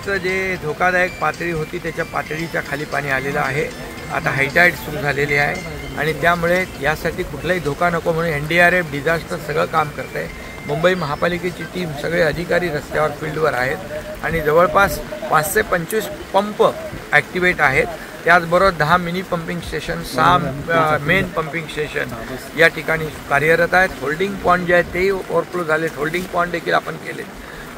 नदीचं जे धोकादायक पातळी होती त्याच्या पातळीच्या खाली पाणी आलेलं आहे। आता हायटाईड सुरू झालेली आहे आणि त्यामुळे यासाठी कुठलाही धोका नको म्हणून NDRF डिझास्टर सगळं काम करत आहे। मुंबई महापालिकेची टीम सगळे अधिकारी रस्त्यावर फील्डवर आहेत आणि जवळपास 525 पंप ॲक्टिवेट आहेत। त्याचबरोबर 10 mini pumping station, 6 main pumping station या ठिकाणी कार्यरत आहेत। होल्डिंग पॉइंट जे आहेत तेही ओव्हरफ्लो झाले, होल्डिंग पॉइंट देखील आपण केले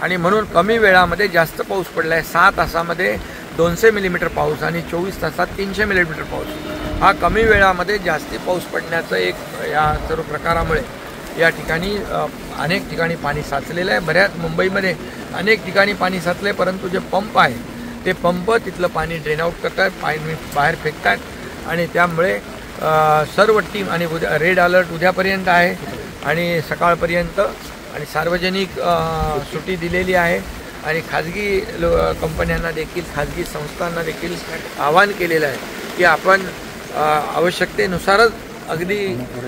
आणि म्हणून कमी वेळामध्ये जास्त पाऊस पडला आहे। 6 तासामध्ये 200 मिलीमीटर पाऊस आणि 24 तासात 300 मिलीमीटर पाऊस। हा कमी वेळामध्ये जास्ती पाऊस पडण्याचं एक या सर्व प्रकारामुळे या ठिकाणी अनेक ठिकाणी पाणी साचलेलं आहे। बऱ्याच मुंबईमध्ये अनेक ठिकाणी पाणी साचले, परंतु जे पंप आहे ते पंप तिथलं पाणी ड्रेन आउट करतात, पाणी बाहेर फेकतात आणि त्यामुळे सर्व टीम आणि उद्या रेड अलर्ट उद्यापर्यंत आहे आणि सकाळपर्यंत आणि सार्वजनिक सुट्टी दिलेली आहे आणि खाजगी कंपन्यांना देखील, खाजगी संस्थांना देखील आवाहन केलेलं आहे की आपण आवश्यकतेनुसारच, अगदी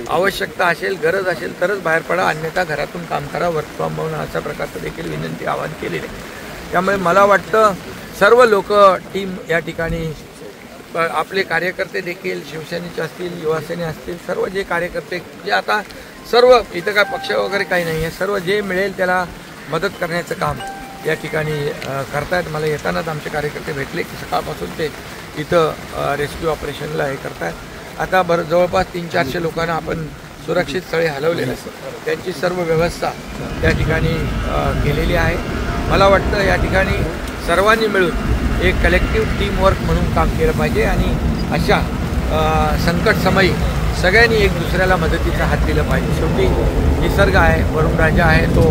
आवश्यकता असेल, गरज असेल तरच बाहेर पडा, अन्यथा घरातून काम करा, वर्क फ्रॉम होम अशा प्रकारचं देखील विनंती आवाहन केलेली आहे। त्यामुळे मला वाटतं सर्व लोक टीम या ठिकाणी, आपले कार्यकर्ते देखील शिवसेनेचे असतील, युवासेने असतील, सर्व जे कार्यकर्ते जे आता सर्व इथं काय पक्ष वगैरे काही नाही आहे, सर्व जे मिळेल त्याला मदत करण्याचं काम या ठिकाणी करतायत। मला येतानाच आमचे कार्यकर्ते भेटले की सकाळपासून ते इथं रेस्क्यू ऑपरेशनला हे करतात। आता जवळपास 300-400 लोकांना आपण सुरक्षित स्थळी हलवलेलं आहे, त्यांची सर्व व्यवस्था त्या ठिकाणी केलेली आहे। मला वाटतं या ठिकाणी सर्वांनी मिळून एक कलेक्टिव्ह टीमवर्क म्हणून काम केलं पाहिजे आणि अशा संकट समयी सगळ्यांनी एक दुसऱ्याला मदतीचा हात दिला पाहिजे। शेवटी निसर्ग आहे, वरुणराजा आहे, तो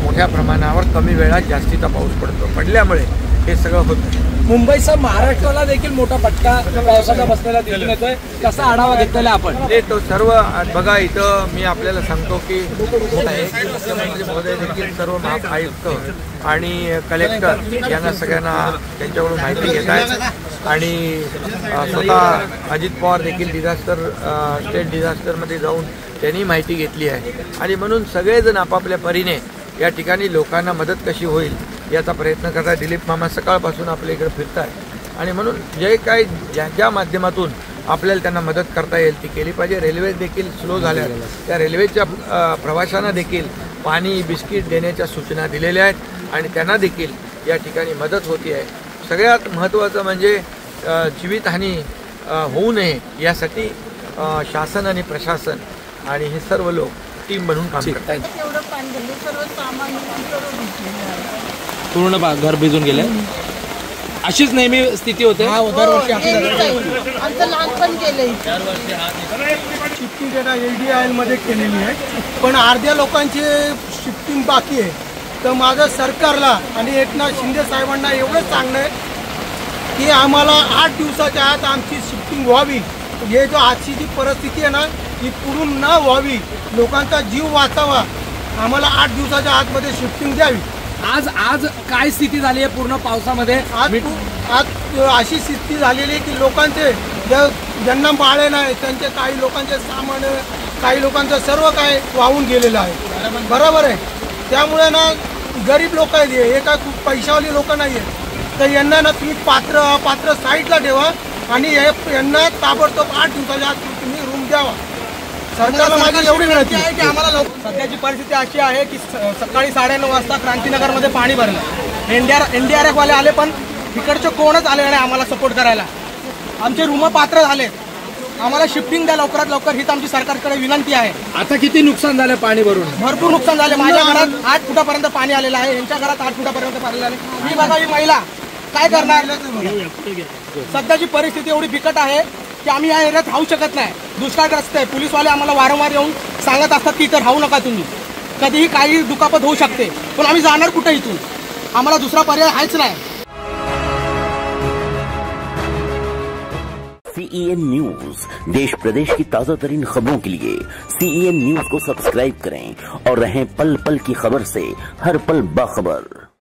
मोठ्या प्रमाणावर कमी वेळात जास्तीचा पाऊस पडल्यामुळे हे सगळं होतं। मुंबईसह महाराष्ट्राला देखील मोठा फटका पावसाचा बसलेला दिसून येतोय, कसा आढावा घेतलेला आपण? ते तो सर्व बघा, इथं मी आपल्याला सांगतो की मुख्यमंत्री महोदय देखील सर्व महाआयुक्त आणि कलेक्टर यांना सगळ्यांना त्यांच्याकडून माहिती घेत आहेत आणि स्वतः अजित पवार देखील स्टेट डिझास्टरमध्ये जाऊन त्यांनी माहिती घेतली आहे आणि म्हणून सगळेजण आपापल्या परीने या ठिकाणी लोकांना मदत कशी होईल याचा प्रयत्न करतात। दिलीप मामा सकाळपासून आपल्या इकडे फिरतात आणि म्हणून जे काही ज्या माध्यमातून आपल्याला त्यांना मदत करता येईल ती केली पाहिजे। रेल्वे देखील स्लो झाल्या, त्या रेल्वेच्या प्रवाशांना देखील पाणी, बिस्किट देण्याच्या सूचना दिलेल्या आहेत आणि त्यांना देखील या ठिकाणी मदत होती आहे। सगळ्यात महत्त्वाचं म्हणजे जीवितहानी होऊ नये यासाठी शासन आणि प्रशासन आणि हे सर्व लोक टीम बनवून काम करतात। पूर्ण घर भिजून गेले, अशीच नेहमी स्थिती होते। शिफ्टिंग LDIL मध्ये केलेली आहे, पण अर्ध्या लोकांची शिफ्टिंग बाकी आहे। तर माझं सरकारला आणि एकनाथ शिंदे साहेबांना एवढंच सांगणं आहे की आम्हाला 8 दिवसाच्या आत आमची शिफ्टिंग व्हावी। हे जो आजची जी परिस्थिती आहे ना, ही पुढून न व्हावी, लोकांचा जीव वाचावा, आम्हाला 8 दिवसाच्या आतमध्ये शिफ्टिंग द्यावी। आज काय स्थिती झाली आहे पूर्ण पावसामध्ये? आज अशी स्थिती झालेली आहे की लोकांचे ज्यांना बाळे नाही त्यांचे, काही लोकांचे सामान, काही लोकांचं सर्व काय वाहून गेलेलं आहे, बरोबर आहे। त्यामुळे ना गरीब लोक आहेत, हे काय खूप पैशावाली लोक नाही आहेत, तर यांना ना तुम्ही पात्र साईडला ठेवा आणि यांना ताबडतोब 8 दिवसाच्या आत तुम्ही रूम द्यावा। सरकारला माझी एवढी विनंती आहे की आम्हाला सध्याची परिस्थिती अशी आहे की सकाळी 9:30 वाजता क्रांतीनगरमध्ये पाणी भरलं। NDRF वाले आले पण इकडचे कोणच आले नाही आम्हाला सपोर्ट करायला। आमचे रूम पात्र झाले, आम्हाला शिफ्टिंग द्या लवकरात लवकर, हीच आमची सरकारकडे विनंती आहे। आता किती नुकसान झालं पाणी भरून? भरपूर नुकसान झाले। माझ्या घरात 8 फुटापर्यंत पाणी आलेलं आहे, यांच्या घरात 8 फुटापर्यंत पाणी आले। ही बघा, ही महिला काय करणार? सध्याची परिस्थिती एवढी बिकट आहे की आम्ही या एरियात राहू शकत नाही, दुष्काळग्रस्त आहे। पोलीसवाले आम्हाला वारंवार येऊन सांगत असतात की इथं राहू नका तुम्ही, कधीही काही दुखापत होऊ शकते, पण आम्ही जाणार कुठे इथून? आम्हाला दुसरा पर्याय आहेच नाही। CEN न्यूज, देश प्रदेश की ताजा तरीन खबरों के लिए CEN न्यूज को सब्सक्राइब करें और रहें पल पल की खबर से हर पल बाखबर।